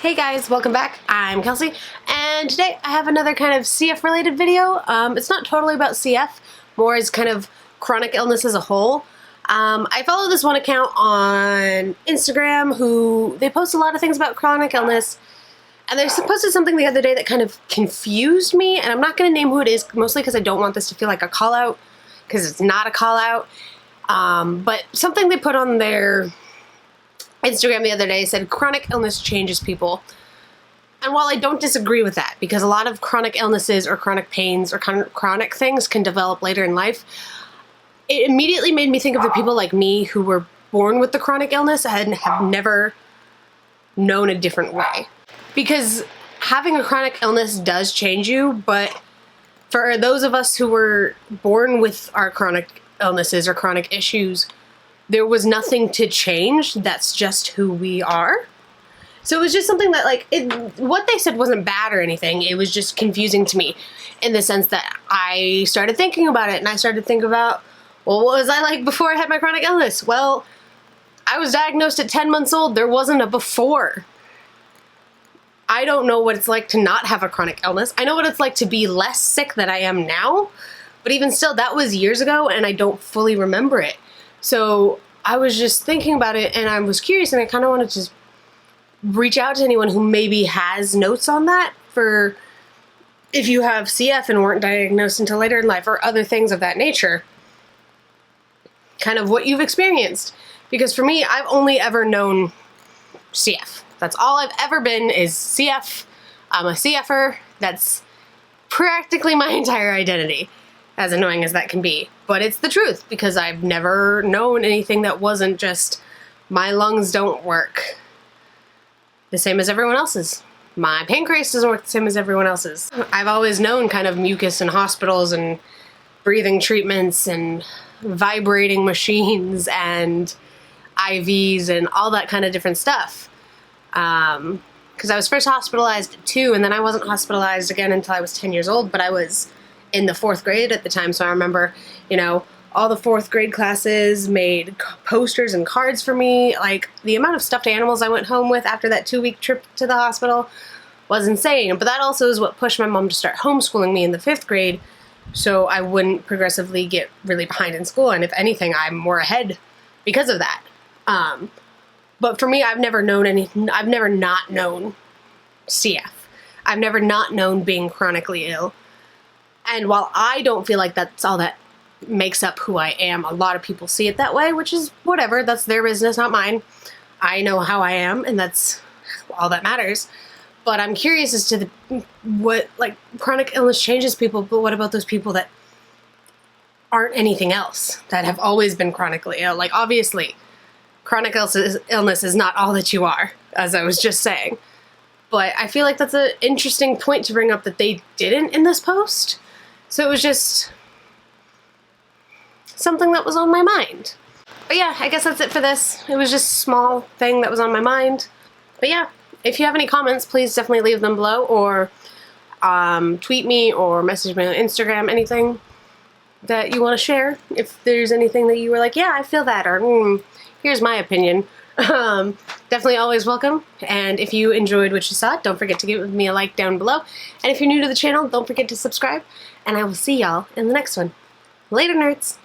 Hey guys, welcome back. I'm Kelsey, and today I have another kind of CF related video. It's not totally about CF, more as kind of chronic illness as a whole. I follow this one account on Instagram who, they post a lot of things about chronic illness, and they posted something the other day that kind of confused me, and I'm not going to name who it is, mostly because I don't want this to feel like a call out, because it's not a call out, but something they put on their Instagram the other day said chronic illness changes people. And while I don't disagree with that, because a lot of chronic illnesses or chronic pains or chronic things can develop later in life, it immediately made me think of the people like me who were born with the chronic illness and have never known a different way. Because having a chronic illness does change you, but for those of us who were born with our chronic illnesses or chronic issues, there was nothing to change. That's just who we are. So it was just something that, like, what they said wasn't bad or anything. It was just confusing to me in the sense that I started thinking about it, and I started thinking about, well, what was I like before I had my chronic illness? Well, I was diagnosed at 10 months old. There wasn't a before. I don't know what it's like to not have a chronic illness. I know what it's like to be less sick than I am now, but even still, that was years ago, and I don't fully remember it. So I was just thinking about it, and I was curious, and I kind of wanted to reach out to anyone who maybe has notes on that, for if you have CF and weren't diagnosed until later in life, or other things of that nature, kind of what you've experienced. Because for me, I've only ever known CF. That's all I've ever been, is CF. I'm a CFer. That's practically my entire identity, as annoying as that can be. But it's the truth, because I've never known anything that wasn't just, my lungs don't work the same as everyone else's. My pancreas doesn't work the same as everyone else's. I've always known kind of mucus in hospitals and breathing treatments and vibrating machines and IVs and all that kind of different stuff. Because I was first hospitalized at 2, and then I wasn't hospitalized again until I was 10 years old, but I was in the 4th grade at the time, so I remember, you know, all the 4th grade classes made posters and cards for me. Like, the amount of stuffed animals I went home with after that 2-week trip to the hospital was insane. But that also is what pushed my mom to start homeschooling me in the 5th grade, so I wouldn't progressively get really behind in school, and if anything, I'm more ahead because of that. But for me, I've never not known CF. I've never not known being chronically ill. And while I don't feel like that's all that makes up who I am, a lot of people see it that way, which is whatever. That's their business, not mine. I know how I am, and that's all that matters. But I'm curious as to what, like, chronic illness changes people, but what about those people that aren't anything else, that have always been chronically ill? Like, obviously, chronic illness is not all that you are, as I was just saying. But I feel like that's an interesting point to bring up that they didn't in this post. So it was just something that was on my mind. But yeah, I guess that's it for this. It was just a small thing that was on my mind. But yeah, if you have any comments, please definitely leave them below, or tweet me or message me on Instagram, anything that you want to share. If there's anything that you were like, yeah, I feel that, or here's my opinion. Definitely always welcome. And if you enjoyed what you saw, don't forget to give me a like down below. And if you're new to the channel, don't forget to subscribe. And I will see y'all in the next one. Later, nerds!